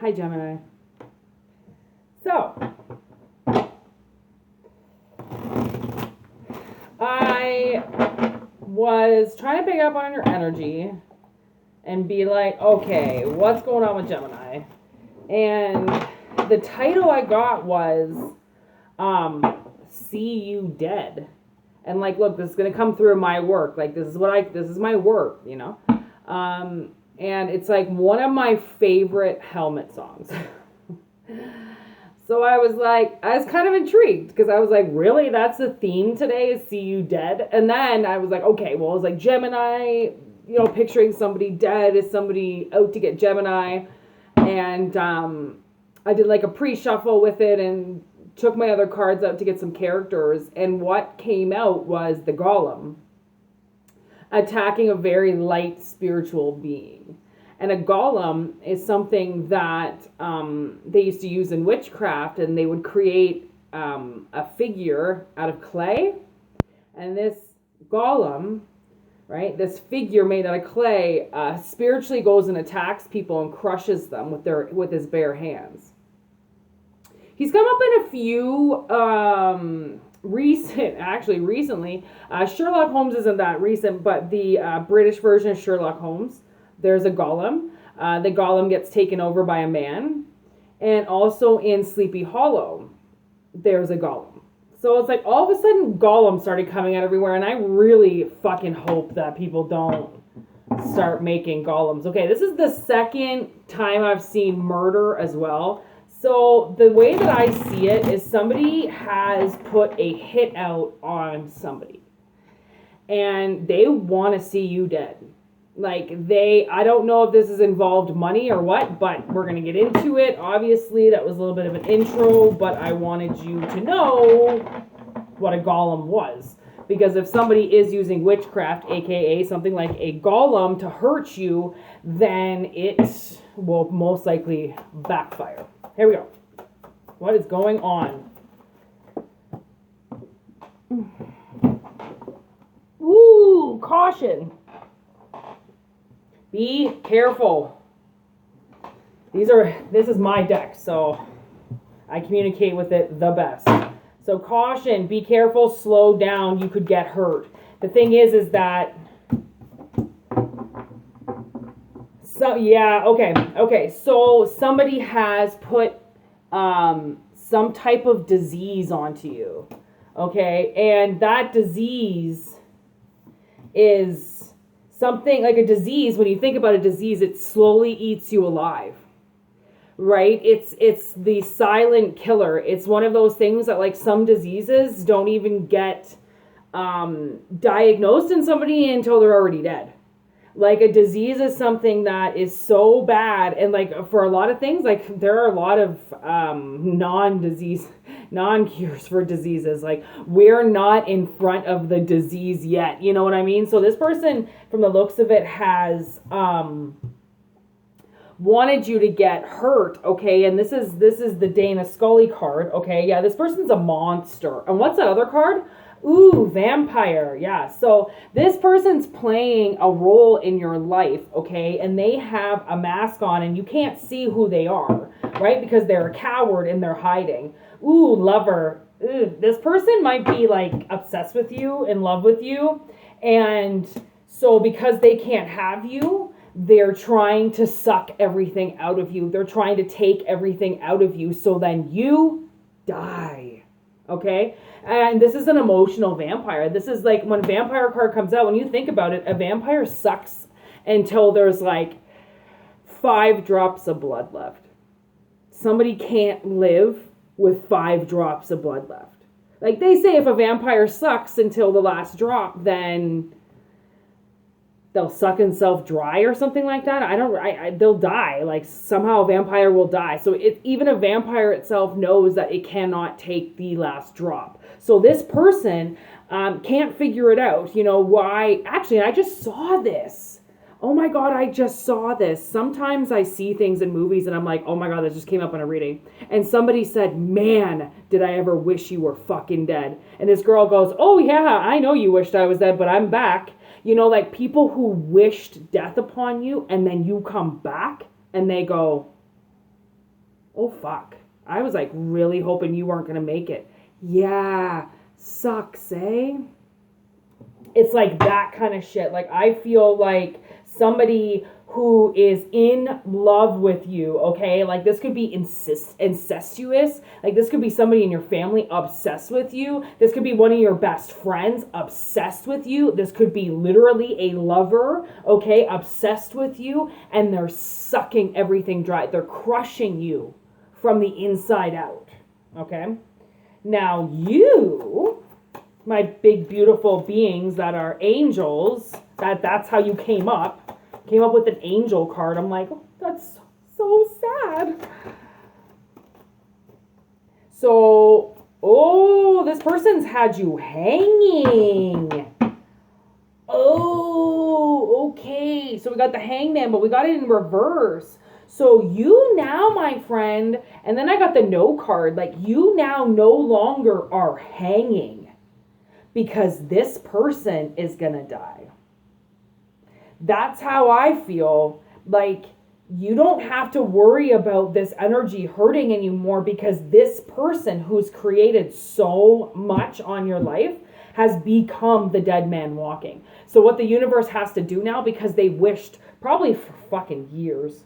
Hi, Gemini. So, I was trying to pick up on your energy and be like, okay, what's going on with Gemini? And the title I got was, See You Dead. And like, look, this is going to come through my work. Like, this is my work, you know? And it's like one of my favorite Helmet songs. So I was kind of intrigued because I was like, really? That's the theme today is See You Dead? And then I was like, okay, well, it was like Gemini, picturing somebody dead as somebody out to get Gemini. And I did like a pre-shuffle with it and took my other cards out to get some characters. And what came out was the Golem attacking a very light spiritual being. And a golem is something that they used to use in witchcraft, and they would create a figure out of clay. And this golem, right, this figure made out of clay, spiritually goes and attacks people and crushes them with his bare hands. He's come up in a few recently. Sherlock Holmes isn't that recent, but the British version of Sherlock Holmes, there's a golem. The golem gets taken over by a man. And also in Sleepy Hollow, there's a golem. So it's like all of a sudden golems started coming out everywhere, and I really fucking hope that people don't start making golems. Okay, this is the second time I've seen murder as well. So the way that I see it is somebody has put a hit out on somebody, and they want to see you dead. Like I don't know if this has involved money or what, but we're going to get into it. Obviously, that was a little bit of an intro, but I wanted you to know what a golem was. Because if somebody is using witchcraft, aka something like a golem, to hurt you, then it will most likely backfire. Here we go. What is going on? Ooh, caution. Be careful. This is my deck, so I communicate with it the best. So caution, be careful, slow down, you could get hurt. The thing is that so somebody has put some type of disease onto you. Okay? And that disease is something like a disease. When you think about a disease, it slowly eats you alive, right? It's the silent killer. It's one of those things that like some diseases don't even get diagnosed in somebody until they're already dead. Like a disease is something that is so bad, and like for a lot of things, like there are a lot of non-cures for diseases. Like we're not in front of the disease yet, you know what I mean? So this person, from the looks of it, has wanted you to get hurt, okay? And this is the Dana Scully card, okay? Yeah, this person's a monster. And what's that other card? Ooh, vampire. Yeah. So this person's playing a role in your life, okay? And they have a mask on and you can't see who they are, right? Because they're a coward and they're hiding. Ooh, lover. Ooh, this person might be like obsessed with you, in love with you. And so because they can't have you, they're trying to suck everything out of you. They're trying to take everything out of you so then you die. Okay? And this is an emotional vampire. This is like when vampire card comes out, when you think about it, a vampire sucks until there's like 5 drops of blood left. Somebody can't live with 5 drops of blood left. Like they say if a vampire sucks until the last drop, then they'll suck themselves dry or something like that. They'll die. Like somehow a vampire will die. So even a vampire itself knows that it cannot take the last drop. So this person can't figure it out. You know why? Actually, I just saw this. Oh my God, I just saw this. Sometimes I see things in movies and I'm like, oh my God, that just came up in a reading. And somebody said, man, did I ever wish you were fucking dead. And this girl goes, oh yeah, I know you wished I was dead, but I'm back. You know, like people who wished death upon you and then you come back and they go, Oh, fuck. I was like really hoping you weren't going to make it. Yeah, sucks, eh? It's like that kind of shit. Like, I feel like somebody who is in love with you, okay? Like, this could be incestuous. Like, this could be somebody in your family obsessed with you. This could be one of your best friends obsessed with you. This could be literally a lover, okay, obsessed with you, and they're sucking everything dry. They're crushing you from the inside out, okay? Now, you, my big beautiful beings that are angels, that's how you came up with an angel card. I'm like, oh, that's so sad. So, oh, this person's had you hanging. Oh, okay. So we got the hangman, but we got it in reverse. So you now, my friend, and then I got the no card, like you now no longer are hanging because this person is gonna die. That's how I feel. Like, you don't have to worry about this energy hurting anymore because this person who's created so much on your life has become the dead man walking. So what the universe has to do now, because they wished probably for fucking years.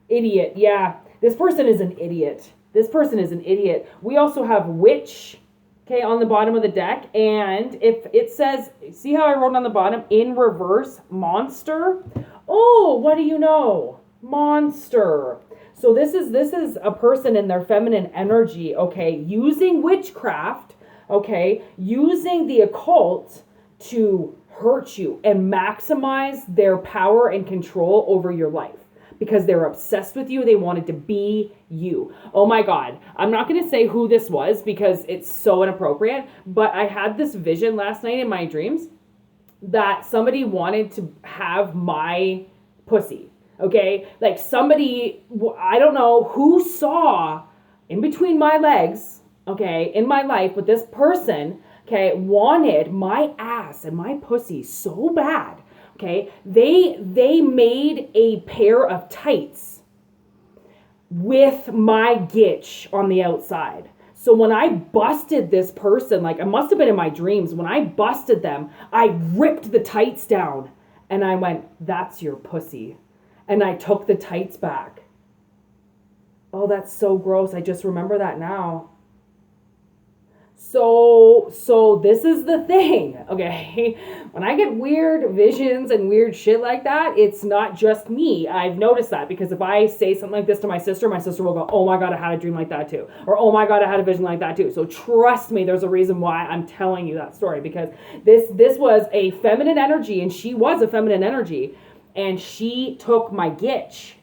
Idiot, yeah. This person is an idiot. This person is an idiot. We also have witch, okay, on the bottom of the deck. And if it says, see how I wrote on the bottom, in reverse, monster? Oh, what do you know? Monster. So this is a person in their feminine energy, okay, using witchcraft, okay, using the occult to hurt you and maximize their power and control over your life. Because they're obsessed with you. They wanted to be you. Oh my God. I'm not going to say who this was because it's so inappropriate, but I had this vision last night in my dreams that somebody wanted to have my pussy. Okay? Like somebody, I don't know who saw in between my legs, okay, in my life, but this person, okay, wanted my ass and my pussy so bad. Okay, they made a pair of tights with my gitch on the outside. So when I busted this person, like it must have been in my dreams, when I busted them, I ripped the tights down and I went, that's your pussy. And I took the tights back. Oh, that's so gross. I just remember that now. So this is the thing, okay? When I get weird visions and weird shit like that, it's not just me. I've noticed that because if I say something like this to my sister will go, oh my God, I had a dream like that too. Or, oh my God, I had a vision like that too. So trust me, there's a reason why I'm telling you that story because this was a feminine energy and she was a feminine energy and she took my gitch,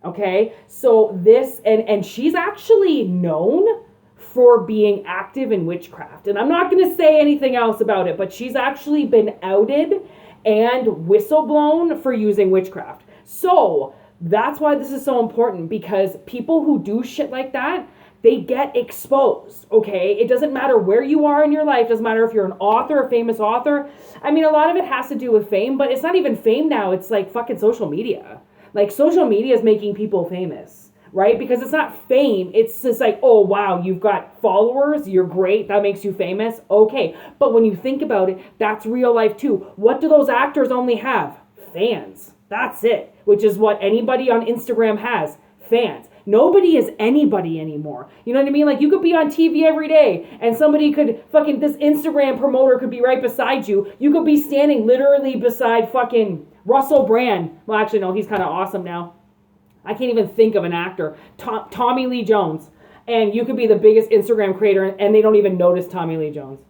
okay? So this, and she's actually known for being active in witchcraft. And I'm not going to say anything else about it, but she's actually been outed and whistleblown for using witchcraft. So that's why this is so important because people who do shit like that, they get exposed, okay? It doesn't matter where you are in your life. It doesn't matter if you're an author, a famous author. I mean, a lot of it has to do with fame, but it's not even fame now. It's like fucking social media. Like social media is making people famous. Right? Because it's not fame. It's just like, oh, wow, you've got followers. You're great. That makes you famous. Okay. But when you think about it, that's real life too. What do those actors only have? Fans. That's it. Which is what anybody on Instagram has. Fans. Nobody is anybody anymore. You know what I mean? Like you could be on TV every day and somebody could fucking, this Instagram promoter could be right beside you. You could be standing literally beside fucking Russell Brand. Well, actually, no, he's kind of awesome now. I can't even think of an actor. Tommy Lee Jones. And you could be the biggest Instagram creator and they don't even notice Tommy Lee Jones.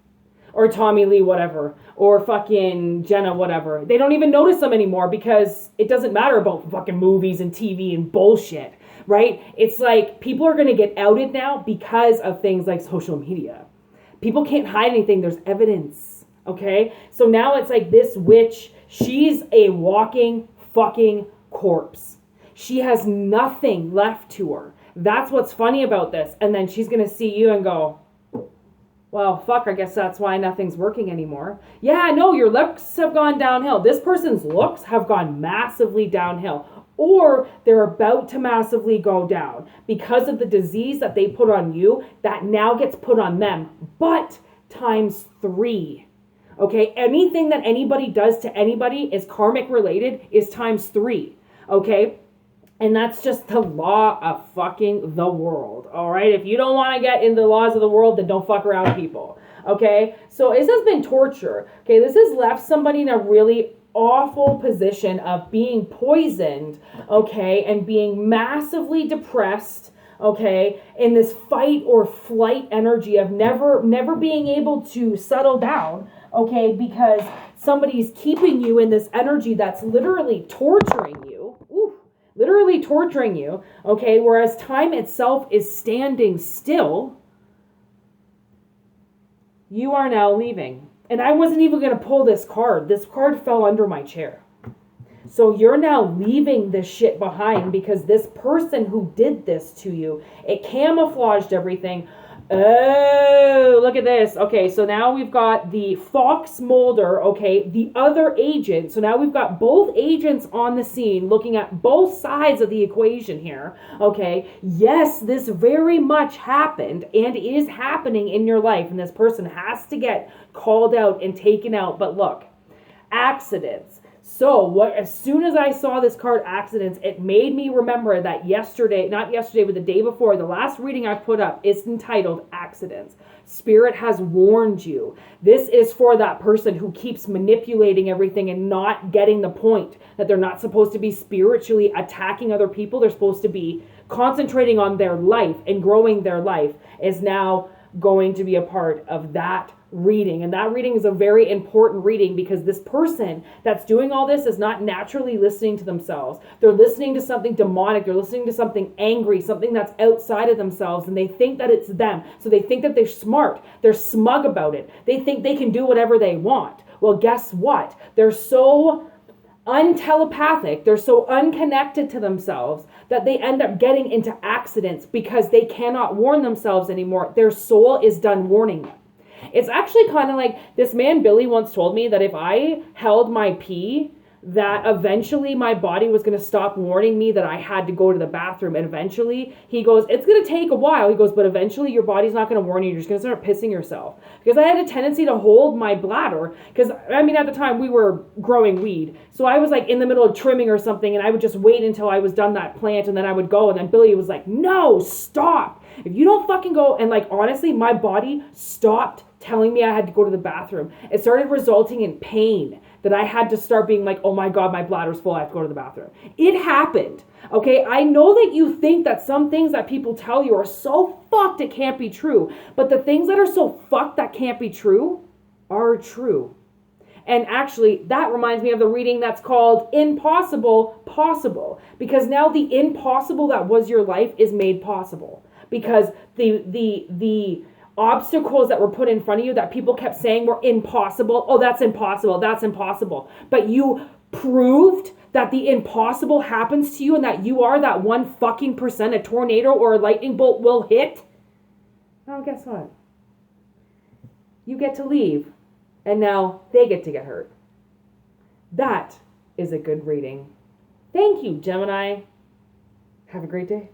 Or Tommy Lee whatever. Or fucking Jenna whatever. They don't even notice them anymore because it doesn't matter about fucking movies and TV and bullshit. Right? It's like people are going to get outed now because of things like social media. People can't hide anything. There's evidence. Okay? So now it's like this witch, she's a walking fucking corpse. She has nothing left to her. That's what's funny about this. And then she's going to see you and go, well, fuck, I guess that's why nothing's working anymore. Yeah, no, your looks have gone downhill. This person's looks have gone massively downhill. or they're about to massively go down because of the disease that they put on you that now gets put on them, but times 3. Okay, anything that anybody does to anybody is karmic related is times 3. Okay, and that's just the law of fucking the world. All right, if you don't want to get into the laws of the world, then don't fuck around with people. Okay, so this has been torture. Okay, this has left somebody in a really awful position of being poisoned, okay, and being massively depressed, okay, in this fight or flight energy of never being able to settle down, okay, because somebody's keeping you in this energy that's literally torturing you. Ooh, literally torturing you, okay, whereas time itself is standing still. You are now leaving. And I wasn't even going to pull this card. This card fell under my chair. So you're now leaving this shit behind because this person who did this to you, it camouflaged everything. Oh, look at this. Okay, so now we've got the Fox Mulder, okay, the other agent. So now we've got both agents on the scene looking at both sides of the equation here, okay? Yes, this very much happened and is happening in your life, and this person has to get called out and taken out. But look, accidents. So as soon as I saw this card, accidents, it made me remember that yesterday, not yesterday, but the day before, the last reading I put up is entitled Accidents. Spirit has warned you. This is for that person who keeps manipulating everything and not getting the point that they're not supposed to be spiritually attacking other people. They're supposed to be concentrating on their life and growing their life, is now going to be a part of that reading. And that reading is a very important reading because this person that's doing all this is not naturally listening to themselves. They're listening to something demonic. They're listening to something angry, something that's outside of themselves, and they think that it's them. So they think that they're smart. They're smug about it. They think they can do whatever they want. Well, guess what? They're so untelepathic, they're so unconnected to themselves that they end up getting into accidents because they cannot warn themselves anymore. Their soul is done warning them. It's actually kind of like this man Billy once told me that if I held my pee, that eventually my body was going to stop warning me that I had to go to the bathroom. And eventually, he goes, it's going to take a while. He goes, but eventually your body's not going to warn you. You're just going to start pissing yourself. Because I had a tendency to hold my bladder. Because, I mean, at the time we were growing weed. So I was like in the middle of trimming or something. And I would just wait until I was done that plant. And then I would go. And then Billy was like, no, stop. If you don't fucking go. And like, honestly, my body stopped telling me I had to go to the bathroom. It started resulting in pain that I had to start being like, oh my God, my bladder's full, I have to go to the bathroom. It happened, okay? I know that you think that some things that people tell you are so fucked it can't be true, but the things that are so fucked that can't be true are true. And actually, that reminds me of the reading that's called Impossible Possible, because now the impossible that was your life is made possible, because the obstacles that were put in front of you that people kept saying were impossible. Oh, that's impossible. That's impossible. But you proved that the impossible happens to you and that you are that 1 fucking percent a tornado or a lightning bolt will hit. Well, guess what? You get to leave and now they get to get hurt. That is a good reading. Thank you, Gemini. Have a great day.